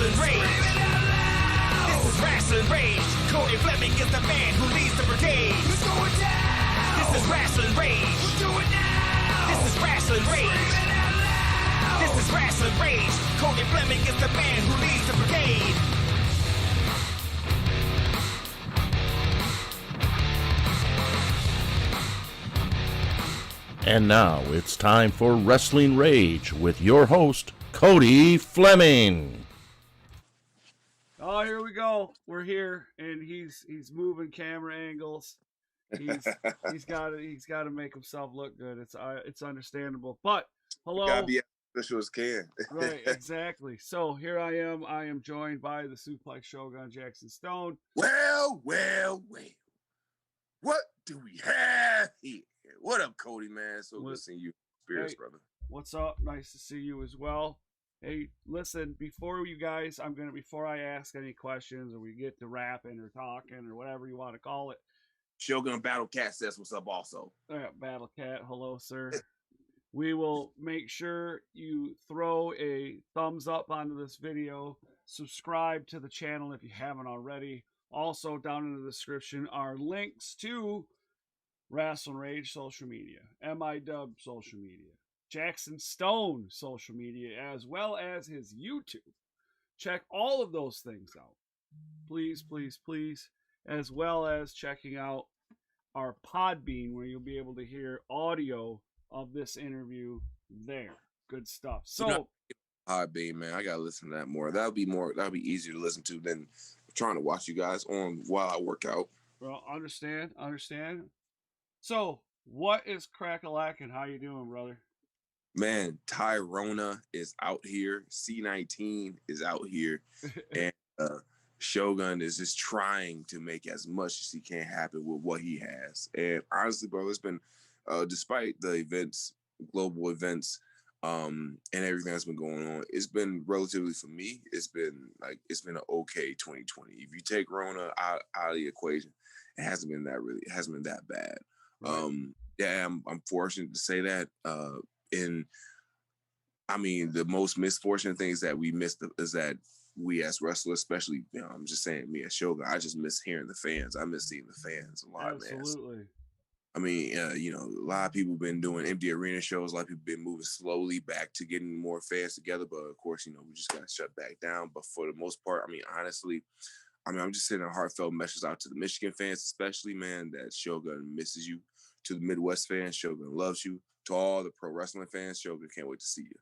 Rasslin Rage. This is Rasslin Rage. Cody Fleming is the man who leads the brigade. It's going down. This is Rasslin Rage. We'll do it now. This is Rasslin Rage. This is Rasslin Rage. Cody Fleming is the man who leads the brigade. And now it's time for Rasslin Rage with your host, Cody Fleming. Oh, here we go. We're here, and he's moving camera angles. He's got to make himself look good. It's understandable. But hello, you gotta be as official as can. Right, exactly. So here I am. I am joined by the Suplex Shogun Jackson Stone. Well. What do we have here? What up, Cody, man? So good seeing you, spirits, brother. What's up? Nice to see you as well. Hey, listen, before I ask any questions or we get to rapping or talking or whatever you want to call it. Shogun Battle Cat says what's up also. Battle Cat, hello, sir. We will make sure you throw a thumbs up onto this video. Subscribe to the channel if you haven't already. Also, down in the description are links to Rasslin Rage social media, MIW social media, Jackson Stone social media, as well as his YouTube. Check all of those things out. Please, please, please. As well as checking out our Podbean, where you'll be able to hear audio of this interview there. Good stuff. So, Podbean, man, I gotta listen to that more. That'll be easier to listen to than trying to watch you guys on while I work out. Well, understand. So, what is crack-a-lack and how you doing, brother? Man, Tyrona is out here. C19 is out here. And Shogun is just trying to make as much as he can happen with what he has. And honestly, bro, it's been, despite the events, global events, and everything that's been going on, it's been relatively, for me, it's been an okay 2020. If you take Rona out of the equation, it hasn't been that bad. Right. Yeah, I'm fortunate to say that. The most misfortunate things that we missed is that we as wrestlers, especially, I'm just saying me as Shogun, I just miss hearing the fans. I miss seeing the fans a lot, Absolutely. man. A lot of people have been doing empty arena shows. A lot of people been moving slowly back to getting more fans together. But of course, we just got to shut back down. But for the most part, honestly, I'm just sending a heartfelt message out to the Michigan fans, especially, man, that Shogun misses you. To the Midwest fans, Shogun loves you. To all the pro wrestling fans, Shogun can't wait to see you.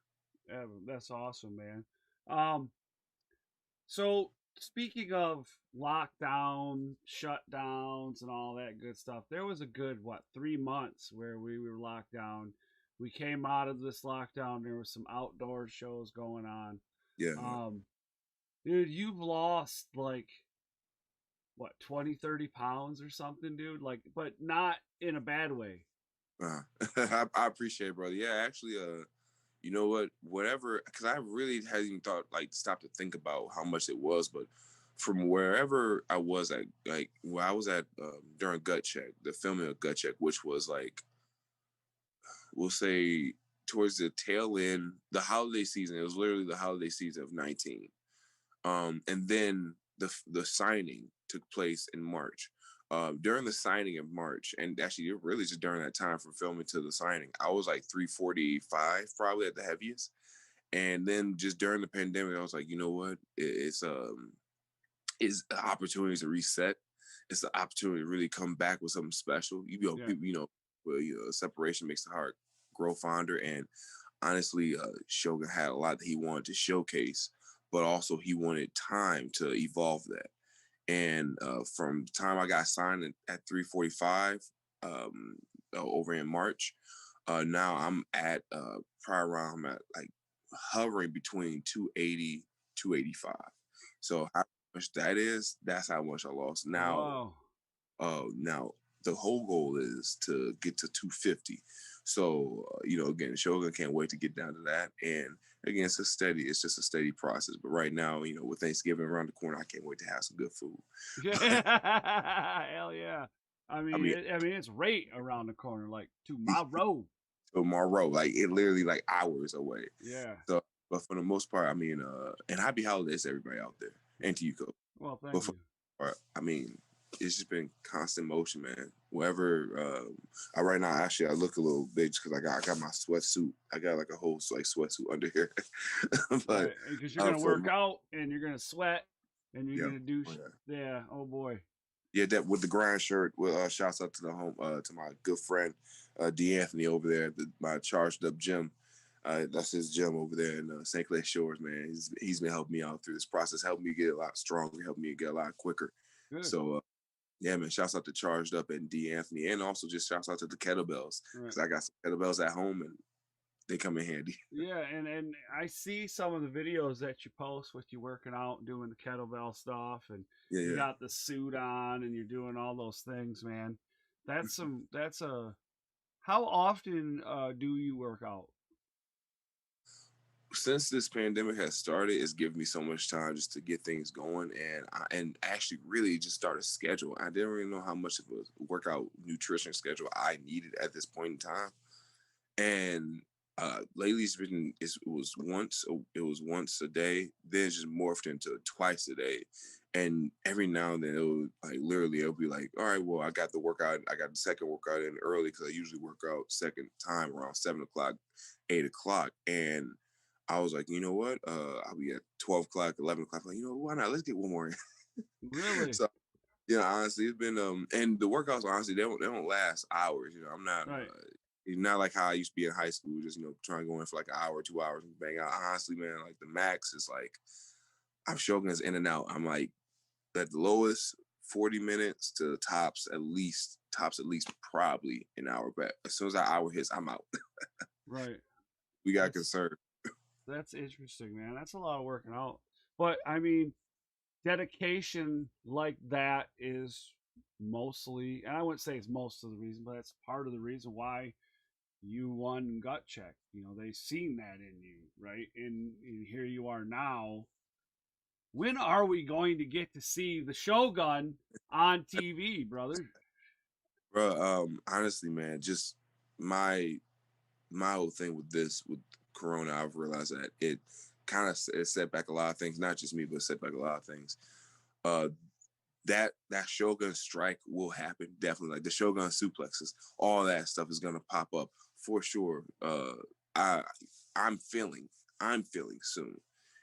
Yeah, that's awesome, man. So speaking of lockdown, shutdowns, and all that good stuff, there was a good 3 months where we were locked down. We came out of this lockdown. There was some outdoor shows going on. Yeah. Dude, you've lost 20, 30 pounds or something, dude. But not in a bad way. I appreciate it, brother. Yeah, actually, you know what? Whatever, because I really hadn't even thought stop to think about how much it was, but from wherever I was at, where I was at during Gut Check, the filming of Gut Check, which was we'll say towards the tail end, the holiday season. It was literally the holiday season of 19, and then the signing took place in March. During the signing of March, and actually really just during that time from filming to the signing, I was 345 probably at the heaviest. And then just during the pandemic, I was like, you know what? It's an opportunity to reset. It's an opportunity to really come back with something special. Separation makes the heart grow fonder. And honestly, Shogun had a lot that he wanted to showcase, but also he wanted time to evolve that. And from the time I got signed at 345 over in March, now I'm at prior round, I'm at hovering between 280, 285. So how much that is, that's how much I lost. Now, now the whole goal is to get to 250. So, again, Shogun can't wait to get down to that. And again, it's just a steady process. But right now, with Thanksgiving around the corner, I can't wait to have some good food. Hell yeah. It's right around the corner, tomorrow. Tomorrow, it literally hours away. Yeah. So, But for the most part, I mean, and happy holidays to everybody out there and to you, Coach. Well, thank But for you. the most part, I mean, it's just been constant motion, man. Wherever right now, actually, I look a little big because I got my sweatsuit. I got like a whole like sweatsuit under here. But Because you're gonna for work out and you're gonna sweat and you're yeah, gonna do. oh, yeah. Yeah. Oh boy. Yeah, that with the grind shirt. With shouts out to the home to my good friend D'Anthony over there, my charged up gym. That's his gym over there in St. Clair Shores, man. He's been helping me out through this process, helping me get a lot stronger, helping me get a lot quicker. Good. So yeah, man, shouts out to Charged Up and D'Anthony, and also just shouts out to the kettlebells because I got some kettlebells at home and they come in handy. Yeah, and I see some of the videos that you post with you working out and doing the kettlebell stuff, and you got the suit on and you're doing all those things, man. That's a. How often do you work out? Since this pandemic has started, it's given me so much time just to get things going and actually really just start a schedule. I didn't really know how much of a workout nutrition schedule I needed at this point in time. And lately it was once a day, then it just morphed into twice a day. And every now and then it'll be like, all right, well, I got the second workout in early because I usually work out second time around 7 o'clock, 8 o'clock. And I was like, you know what? I'll be at 12 o'clock, 11 o'clock. Like, why not? Let's get one more in. Really? So, honestly, it's been and the workouts honestly they don't last hours. I'm not right. It's not like how I used to be in high school, just trying to go in for like an hour, 2 hours and bang out. Honestly, man, like the max is like I'm Shogun's in and out. I'm like at the lowest 40 minutes to tops at least probably an hour. But as soon as that hour hits, I'm out. Right. We got concerned. That's interesting, man. That's a lot of working out. But I mean, dedication like that is mostly, and I wouldn't say it's most of the reason, but it's part of the reason why you won Gut Check. They seen that in you, right? And here you are now. When are we going to get to see the Shogun on TV, brother? Bro, honestly, man, just my whole thing with Corona, I've realized that it kind of set back a lot of things, not just me, but set back a lot of things. That Shogun strike will happen, definitely. Like the Shogun suplexes, all that stuff is gonna pop up for sure. I'm feeling soon,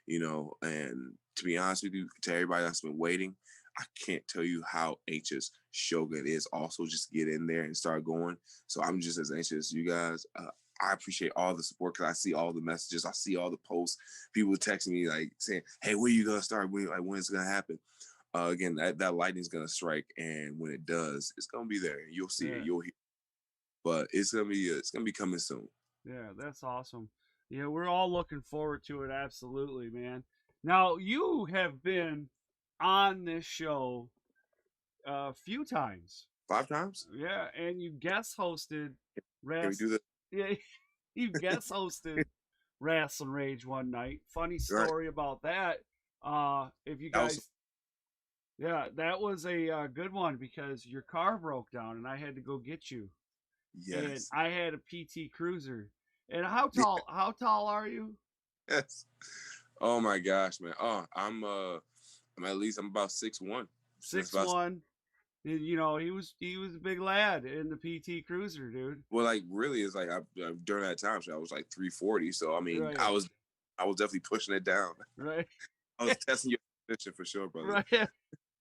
and to be honest with you, to everybody that's been waiting, I can't tell you how anxious Shogun is also just to get in there and start going. So I'm just as anxious as you guys. I appreciate all the support because I see all the messages. I see all the posts. People texting me like saying, hey, when are you going to start? When it's going to happen? Again, that lightning's going to strike. And when it does, it's going to be there. You'll see it. You'll hear it. But it's going to be coming soon. Yeah, that's awesome. Yeah, we're all looking forward to it. Absolutely, man. Now, you have been on this show a few times. 5 times? Yeah, and you guest hosted. Can we do that? Yeah, you guest hosted Rasslin Rage one night. Funny story about that. If you guys, that was a good one because your car broke down and I had to go get you. Yes. And I had a PT Cruiser. And how tall are you? Yes. Oh my gosh, man. Oh, I'm about 6'1". 6'1". He was a big lad in the PT Cruiser, dude. Well, like really, it's like during that time, so I was like 340. So I mean, right. I was definitely pushing it down. Right. I was testing your position for sure, brother. Right.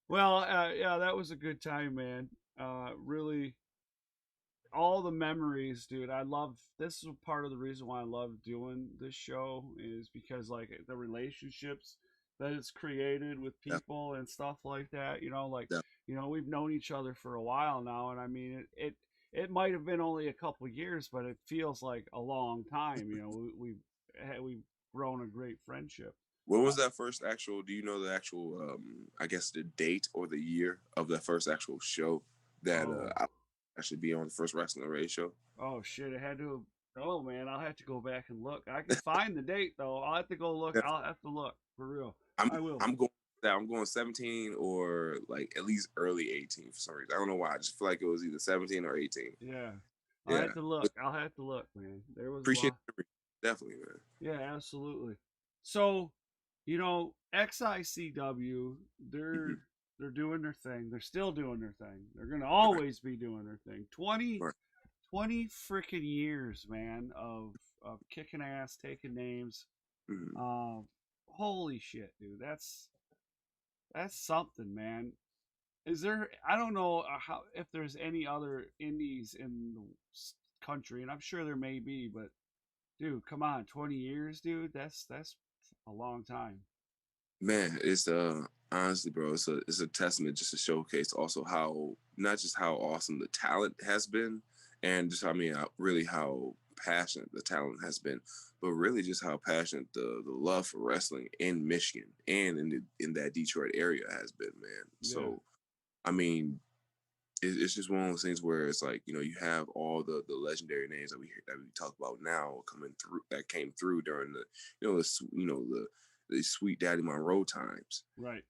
Well, yeah, that was a good time, man. Really, all the memories, dude. This is part of the reason why I love doing this show is because like the relationships that it's created with people and stuff like that. We've known each other for a while now, and I mean it might have been only a couple of years, but it feels like a long time. We've grown a great friendship. When was that first actual? Do you know the actual? I guess the date or the year of that first actual show that I should be on the first Rasslin Rage show. Oh shit! It had to. Oh man, I'll have to go back and look. I can find the date though. I'll have to go look. I'll have to look for real. I will. I'm going 17 or like at least early 18 for some reason. I don't know why. I just feel like it was either 17 or 18. Yeah. I'll have to look. Man. There was appreciate it. Definitely, man. Yeah, absolutely. So, XICW, they're doing their thing. They're still doing their thing. They're gonna always be doing their thing. 20 Right. 20 freaking years, man, of kicking ass, taking names. Mhm. Holy shit, dude. That's something, man. Is there? I don't know how if there's any other indies in the country, and I'm sure there may be, but dude, come on, 20 years, dude. That's a long time. Man, it's honestly, bro, it's a testament just to showcase also how not just how awesome the talent has been, and just really how passionate the talent has been, but really just how passionate the love for wrestling in Michigan and in that Detroit area has been, man. Yeah. So I mean, it's just one of those things where it's like, you have all the legendary names that we talk about now coming through that came through during the the sweet Daddy Monroe times. Right.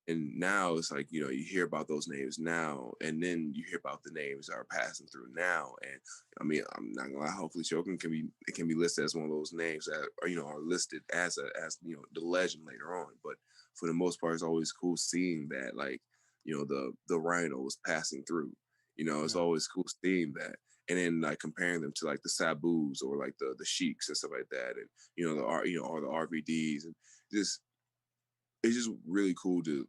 And now it's like, you hear about those names now, and then you hear about the names that are passing through now. And I mean, I'm not gonna lie, hopefully Shogun can be listed as one of those names that are listed as the legend later on. But for the most part, it's always cool seeing that, like, the Rhino was passing through. It's Yeah. always cool seeing that. And then like comparing them to like the Sabus or like the Sheiks and stuff like that, and or the RVDs, and just it's just really cool to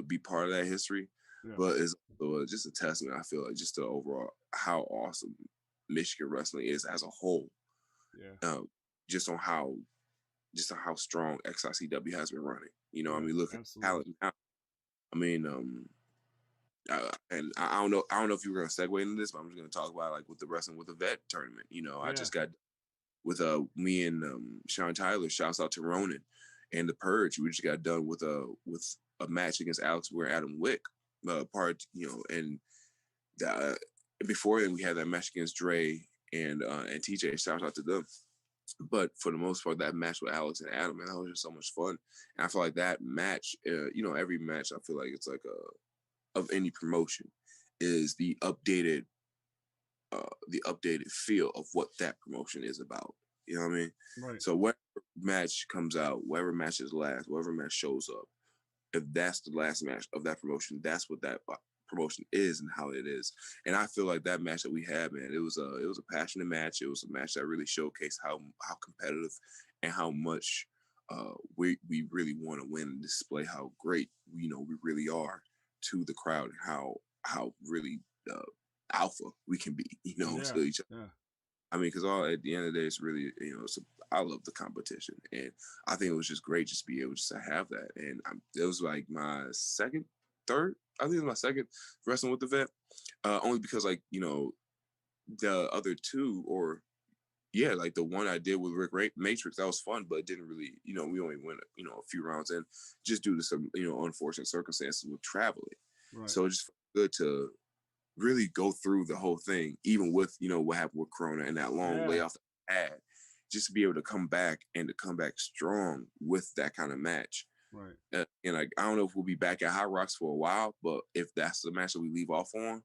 be part of that history. Yeah. But it's just a testament, I feel like, just to overall how awesome Michigan wrestling is as a whole. Yeah. Just on how strong XICW has been running. I Yeah, mean, look at absolutely. talent now. I mean, and I don't know if you were gonna segue into this, but I'm just gonna talk about like with the wrestling with the vet tournament. I just got with me and Sean Tyler. Shouts out to Ronan and the Purge. We just got done with a match against Alex Ware, Adam Wick. And before then we had that match against Dre and TJ. Shout out to them. But for the most part, that match with Alex and Adam, man, that was just so much fun. And I feel like that match, every match, I feel like it's like of any promotion is the updated feel of what that promotion is about. You know what I mean? Right. So whatever match comes out, whatever match is last, whatever match shows up, if that's the last match of that promotion, that's what that promotion is and how it is. And I feel like that match that we had, man, it was a passionate match. It was a match that really showcased how competitive and how much we really want to win and display how great we really are to the crowd, and how really alpha we can be, to each other. Yeah. I mean, because at the end of the day, it's really, I love the competition, and I think it was just great just to be able just to have that. And it was like my third, I think it was my second wrestling with the vet, only because like the other two, or yeah, like the one I did with Rick Matrix, that was fun, but it didn't really, we only went a few rounds in, just due to some unfortunate circumstances with traveling. Right. So it's just good to really go through the whole thing, even with what happened with Corona and that long layoff that I had, just to be able to come back strong with that kind of match. Right. And like, I don't know if we'll be back at Hot Rocks for a while, but if that's the match that we leave off on,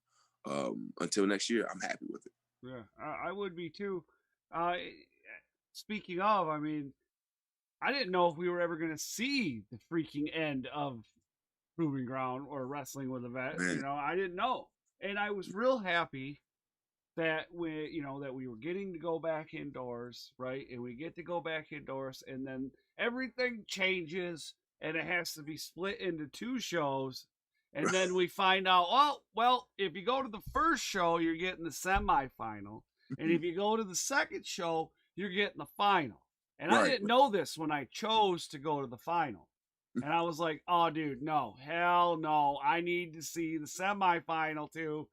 until next year, I'm happy with it. Yeah, I would be too. Speaking of, I mean, I didn't know if we were ever going to see the freaking end of Proving Ground or Wrestling with a Vet. Man. I didn't know. And I was real happy that we were getting to go back indoors, right? And we get to go back indoors, and then everything changes, and it has to be split into two shows. And then we find out, well, if you go to the first show, you're getting the semifinal. And if you go to the second show, you're getting the final. And I didn't know this when I chose to go to the final. And I was like, oh, dude, no, hell no. I need to see the semifinal too.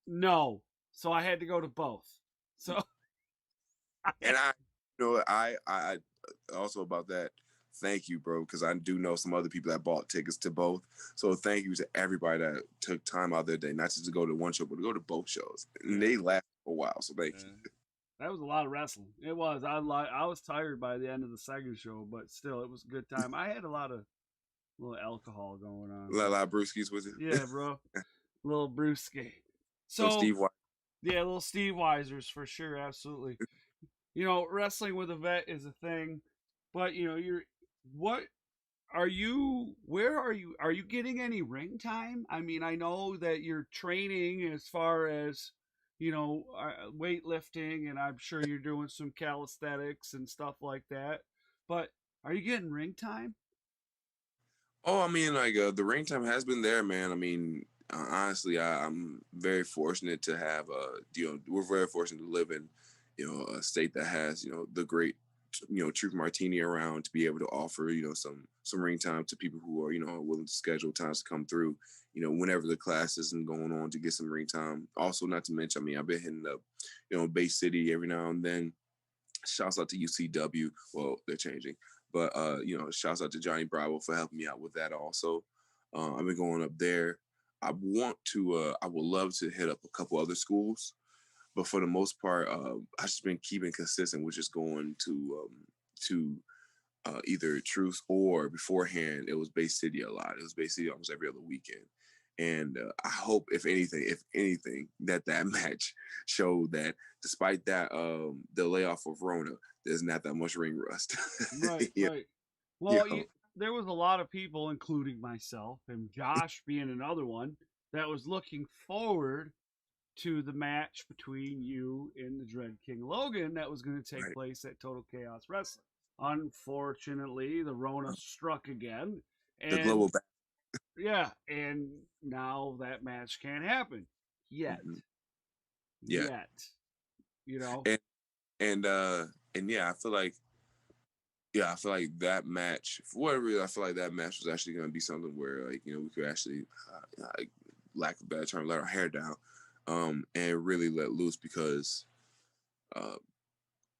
No. So I had to go to both. So. And I also about that, thank you, bro, because I do know some other people that bought tickets to both. So thank you to everybody that took time out of their day, not just to go to one show, but to go to both shows. And they lasted for a while, so thank you. That was a lot of wrestling. It was. I was tired by the end of the second show, but still, it was a good time. I had a little alcohol going on. A lot of brewskis with you. Yeah, bro. Little brewski. So Steve Weiser. Yeah, little Steve Weisers for sure, absolutely. Wrestling with a vet is a thing But what where are you getting any ring time? I mean, I know that you're training as far as, weightlifting, and I'm sure you're doing some calisthenics and stuff like that. But are you getting ring time? Oh, I mean, like the ring time has been there, man. I mean, honestly, I'm very fortunate to have, we're very fortunate to live in, a state that has, the great, Truth Martini around to be able to offer, some ring time to people who are, willing to schedule times to come through, whenever the class isn't going on to get some ring time. Also, not to mention, I mean, I've been hitting up, Bay City every now and then. Shouts out to UCW. Well, they're changing. But shouts out to Johnny Bravo for helping me out with that also. I've been going up there. I would love to hit up a couple other schools, but for the most part, I've just been keeping consistent with just going to either Truth, or beforehand it was Bay City a lot. It was Bay City almost every other weekend. And I hope, if anything, that match showed that despite that the layoff of Rona, there's not that much ring rust. Right, Yeah. right. Well, there was a lot of people, including myself and Josh being another one, that was looking forward to the match between you and the Dread King Logan that was going to take place at Total Chaos Wrestling. Unfortunately, the Rona struck again, The and global back. yeah, and now that match can't happen yet. Mhm. Yeah. Yet, And yeah, I feel like that match, for whatever reason, I feel like that match was actually going to be something where, like, we could actually, lack of a better term, let our hair down, and really let loose, because I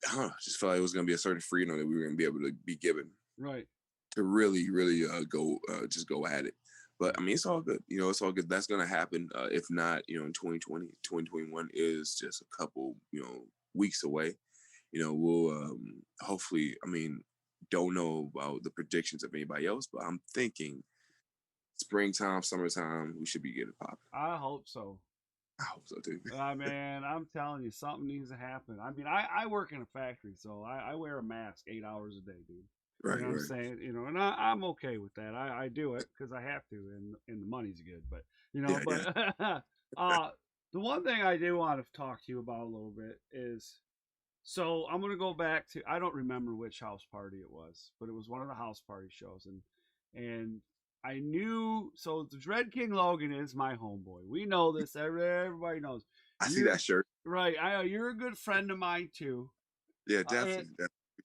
don't know, I just felt like it was going to be a certain freedom that we were going to be able to be given, right? To really, really go at it. But I mean, it's all good. It's all good. That's going to happen. If not, in 2020, 2021 is just a couple, weeks away. We'll hopefully, I mean, don't know about the predictions of anybody else, but I'm thinking springtime, summertime, we should be getting popping. I hope so. I hope so too. Man, I'm telling you, something needs to happen. I mean, I work in a factory, so I wear a mask 8 hours a day, dude. Right, I'm saying? And I'm okay with that. I do it because I have to, and the money's good. But the one thing I do want to talk to you about a little bit is, so I'm gonna go back to, I don't remember which house party it was, but it was one of the house party shows, and I knew, so the Dread King Logan is my homeboy. We know this. Everybody knows. I see that shirt. Right. You're a good friend of mine too. Yeah, definitely.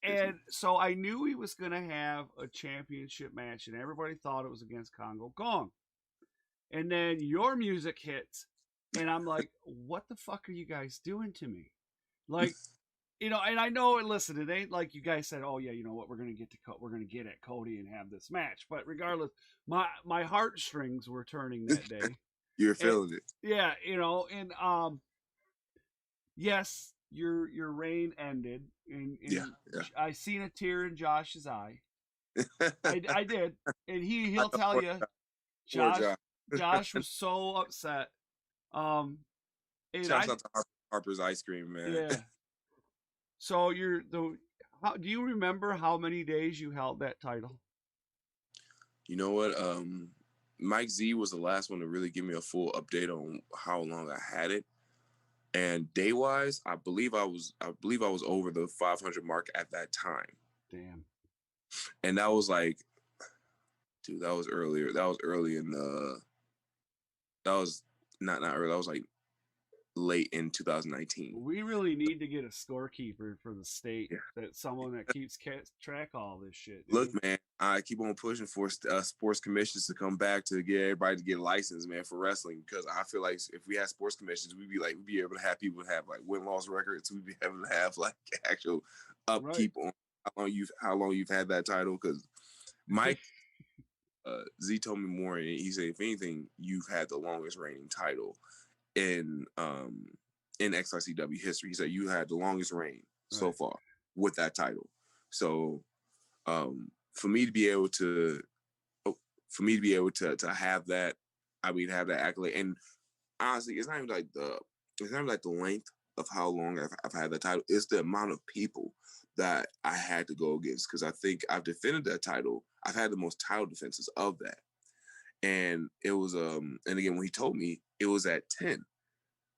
And so I knew he was going to have a championship match, and everybody thought it was against Congo Kong. And then your music hits, and I'm like, what the fuck are you guys doing to me? Like, and I know, listen, it ain't like you guys said, oh yeah, you know what, we're going to get at Cody and have this match. But regardless, my heartstrings were turning that day. You're feeling it. Yeah, and yes, your reign ended, and yeah. I seen a tear in Josh's eye. I did, and he'll tell you, Josh was so upset. And Shouts out to Harper's ice cream, man. Yeah. So do you remember how many days you held that title? You know what? Mike Z was the last one to really give me a full update on how long I had it. And day wise, I believe I was over the 500 mark at that time. Damn. And that was like, dude, that was earlier. That was early in that was not early. That was like late in 2019. We really need to get a scorekeeper for the state, that someone that keeps track of all this shit. Dude. Look, man, I keep on pushing for sports commissions to come back to get everybody to get licensed, man, for wrestling, because I feel like if we had sports commissions, we'd be able to have people have like win-loss records. We'd be able to have like actual upkeep on how long you've had that title. Because Mike Z told me more, and he said, if anything, you've had the longest reigning title in XICW history. He said you had the longest reign so far with that title. So for me to be able to have that, I mean, have that accolade. And honestly, it's not even like the length of how long I've had that title. It's the amount of people that I had to go against, because I think I've defended that title. I've had the most title defenses of that. And it was and again, when he told me, it was at 10.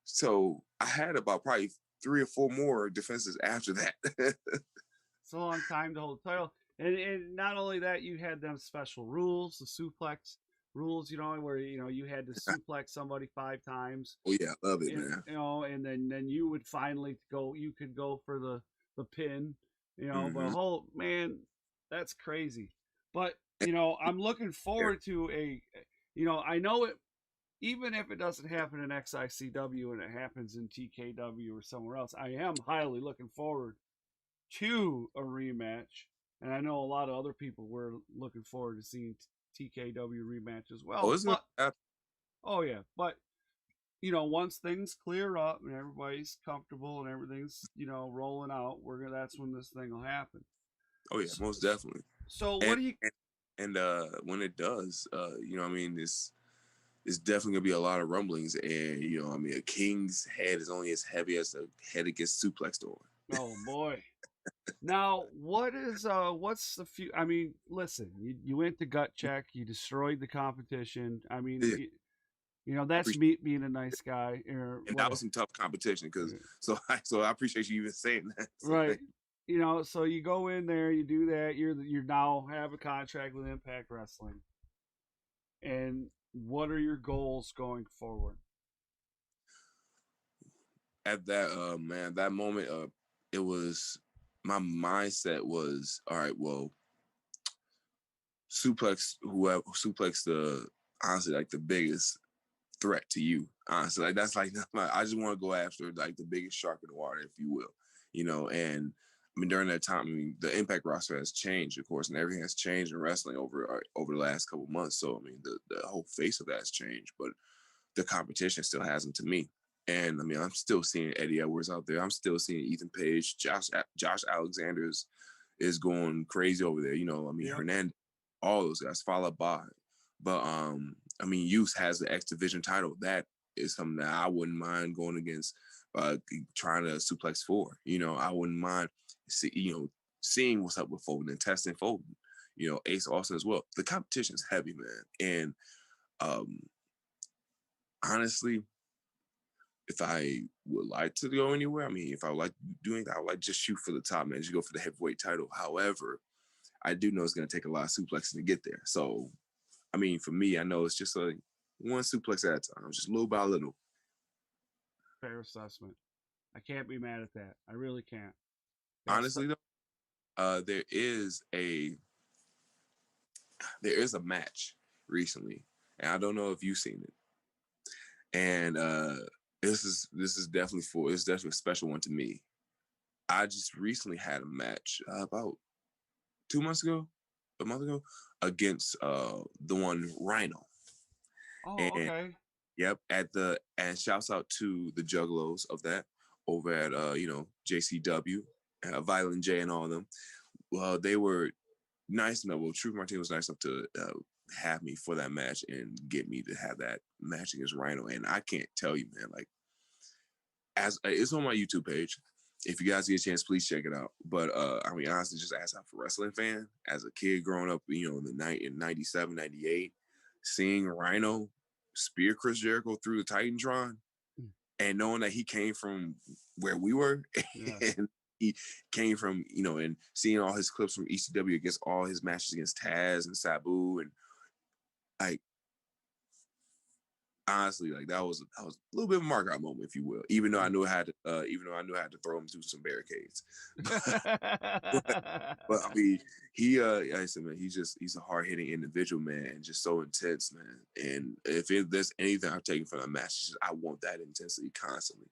So I had about probably 3 or 4 more defenses after that. It's a long time to hold the title. And not only that, you had them special rules, the suplex rules, where you had to suplex somebody 5 times. Oh yeah, I love it, man. And then you would finally you could go for the pin, but whole man, that's crazy. But I'm looking forward to I know it, even if it doesn't happen in XICW and it happens in TKW or somewhere else, I am highly looking forward to a rematch. And I know a lot of other people were looking forward to seeing TKW rematch as well. Oh yeah, but once things clear up and everybody's comfortable and everything's rolling out, that's when this thing will happen. Oh yeah, most definitely. So what do you? And when it does, it's definitely gonna be a lot of rumblings, and a king's head is only as heavy as the head it gets suplexed on. Oh boy. Now, what's the few? I mean, listen, you went to gut check, you destroyed the competition. I mean, that's me being a nice guy. And that was some tough competition, so I appreciate you even saying that. So right. So you go in there, you do that. You now have a contract with Impact Wrestling. And what are your goals going forward? At that that moment, it was, my mindset was, all right, well, suplex the, honestly, like the biggest threat to you. Honestly, like that's like, I just want to go after like the biggest shark in the water, if you will, and I mean, during that time, the Impact roster has changed, of course, and everything has changed in wrestling over the last couple months. So, I mean, the whole face of that has changed, but the competition still hasn't, to me. And I mean, I'm still seeing Eddie Edwards out there. I'm still seeing Ethan Page. Josh Alexander is going crazy over there. Hernandez, all those guys, followed by. But I mean, Youth has the X Division title. That is something that I wouldn't mind going against. Trying to suplex 4. I wouldn't mind seeing what's up with Foden and testing Foden. Ace Austin as well. The competition's heavy, man. And honestly, if I would like to go anywhere, I mean, if I would like doing that, I would like just shoot for the top, man. Just go for the heavyweight title. However, I do know it's going to take a lot of suplexing to get there. So, I mean, for me, I know it's just one suplex at a time, just little by little. Fair assessment. I can't be mad at that. I really can't. Honestly, though, there is a match recently, and I don't know if you've seen it. And this is definitely a special one to me. I just recently had a match about 2 months ago, a month ago, against the one Rhino. Oh, and, okay. Yep, and shouts out to the Juggalos of that over at JCW, Violent J and all of them. Well, they were nice enough. Well, Truth Martin was nice enough to have me for that match and get me to have that match against Rhino. And I can't tell you, man, like, as it's on my YouTube page. If you guys get a chance, please check it out. But I mean, honestly, just as a wrestling fan, as a kid growing up, in 97, 98, seeing Rhino spear Chris Jericho through the Titantron, and knowing that he came from where we were, and he came from, and seeing all his clips from ECW against all his matches against Taz and Sabu, and like, honestly, like that was a little bit of a mark out moment, if you will. Even though I knew I had to throw him through some barricades. But I mean, like I said, man, he's a hard hitting individual, man, and just so intense, man. And if there's anything I've taken from that match, I want that intensity constantly.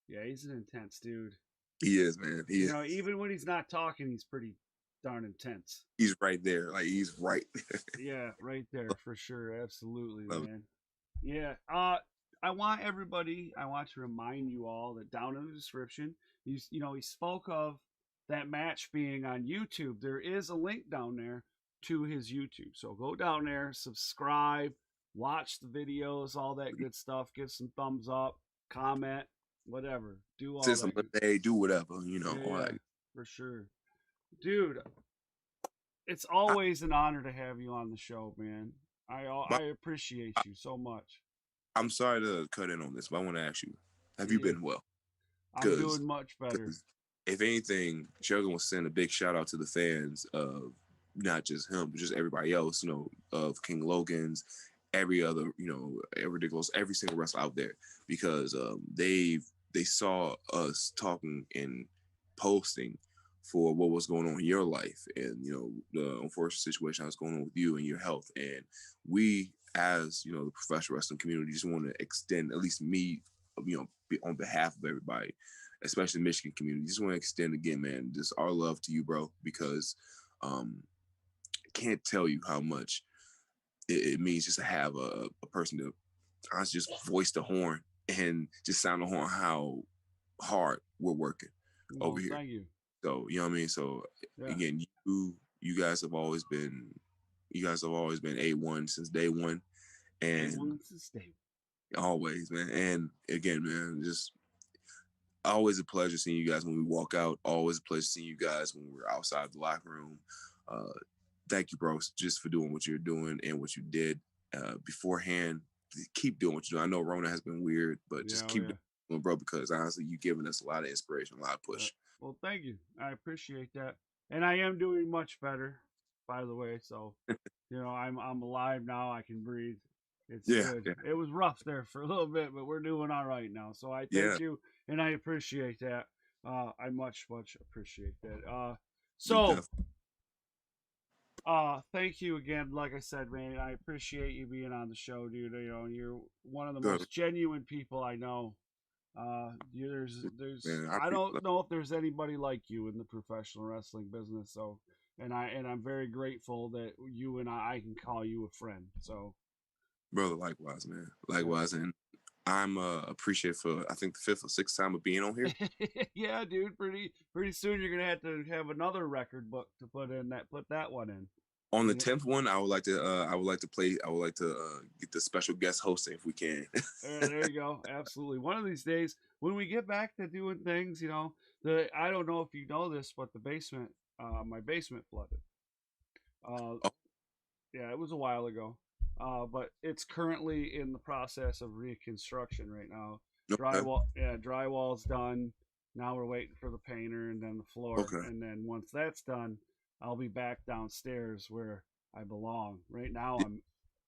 Yeah, he's an intense dude. He is, man. He is. Even when he's not talking, he's pretty darn intense. He's right there, like he's right there. Yeah, right there for sure, absolutely, man. Yeah, I want to remind you all that down in the description, he spoke of that match being on YouTube. There is a link down there to his YouTube. So go down there, subscribe, watch the videos, all that good stuff. Give some thumbs up, comment, whatever. Do all that. Do whatever, all that. For sure. Dude, it's always an honor to have you on the show, man. I appreciate you so much. I'm sorry to cut in on this, but I want to ask you, have you been well? I'm doing much better. If anything, Shogun will send a big shout out to the fans of not just him, but just everybody else, of King Logan's, every other, every single wrestler out there, because they saw us talking and posting for what was going on in your life, and the unfortunate situation that's going on with you and your health. And we, as the professional wrestling community, just want to extend, at least me, on behalf of everybody, especially the Michigan community, just want to extend again, man, just our love to you, bro, because I can't tell you how much it means just to have a person to honestly just voice the horn and just sound the horn how hard we're working over here. Thank you. So, you know what I mean? So, again, you guys have always been A1 since day one. And A1 since day one. Always, man. And again, man, just always a pleasure seeing you guys when we walk out. Always a pleasure seeing you guys when we're outside the locker room. Thank you, bro, just for doing what you're doing and what you did beforehand. Keep doing what you're doing. I know Rona has been weird, but just keep doing, bro, because honestly, you've given us a lot of inspiration, a lot of push. Well, thank you. I appreciate that. And I am doing much better, by the way. So, I'm alive now. I can breathe. It's good. Yeah. It was rough there for a little bit, but we're doing all right now. So I thank you, and I appreciate that. I much appreciate that. Thank you again. Like I said, man, I appreciate you being on the show, dude. You're one of the most genuine people I know. Man, I don't know if there's anybody like you in the professional wrestling business. So, and I'm very grateful that you and I can call you a friend. So, brother, likewise, man, likewise, and I'm appreciative for I think the 5th or 6th time of being on here. Yeah, dude. Pretty soon you're gonna have another record book to put that one in. On the 10th one, I would like to get the special guest hosting if we can. There you go. Absolutely. One of these days, when we get back to doing things, I don't know if you know this, but my basement flooded. Yeah, it was a while ago. But it's currently in the process of reconstruction right now. Drywall's done. Now we're waiting for the painter and then the floor. Okay. And then once that's done, I'll be back downstairs where I belong. Right now,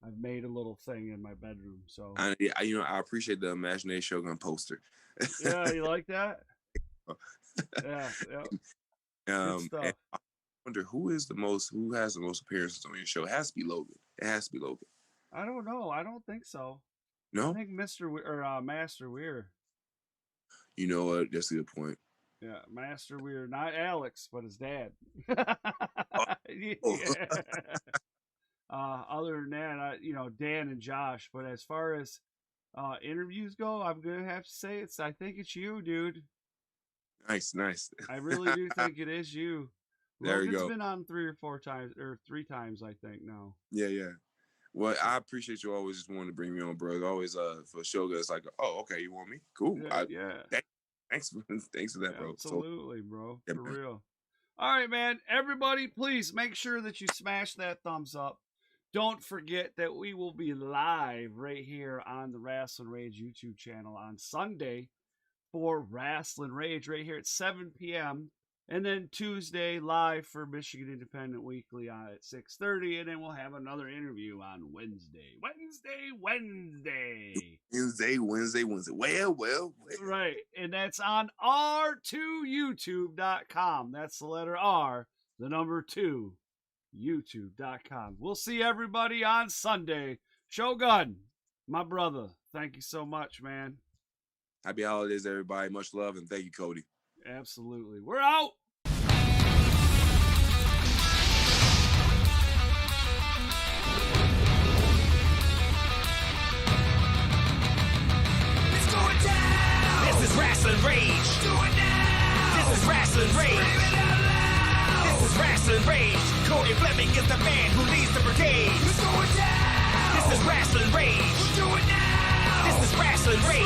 I've made a little thing in my bedroom. So I appreciate the Imagination Shogun poster. Yeah, you like that? Yeah. Good stuff. I wonder who has the most appearances on your show. It has to be Logan. I don't know. I don't think so. No, I think Master Weir. You know what? That's a good point. Yeah, Master Weir, not Alex, but his dad. Other than that, Dan and Josh. But as far as interviews go, I'm gonna have to say I think it's you, dude. Nice. I really do think it is you. There you go. It's been on 3 or 4 times, or 3 times, I think now. Yeah. Well, I appreciate you always just wanting to bring me on, bro. It's always for Shogun, it's like, oh, okay, you want me? Cool. Yeah. Thanks for that, bro. Absolutely, bro. For real. All right, man. Everybody, please make sure that you smash that thumbs up. Don't forget that we will be live right here on the Rasslin Rage YouTube channel on Sunday for Rasslin Rage right here at 7 p.m. And then Tuesday live for Michigan Independent Weekly at 6:30, and then we'll have another interview on Wednesday. Well. Right, and that's on r2youtube.com. That's the letter R, the number 2, youtube.com. We'll see everybody on Sunday. Shogun, my brother, thank you so much, man. Happy holidays, everybody. Much love, and thank you, Cody. Absolutely. We're out. It's going down. This is Rasslin Rage. Do it now. This is Rasslin Rage. Scream it out loud. This is Rasslin Rage. Cody Fleming is the man who leads the brigade. It's going down. This is Rasslin Rage. Do it now. This is Rasslin Rage.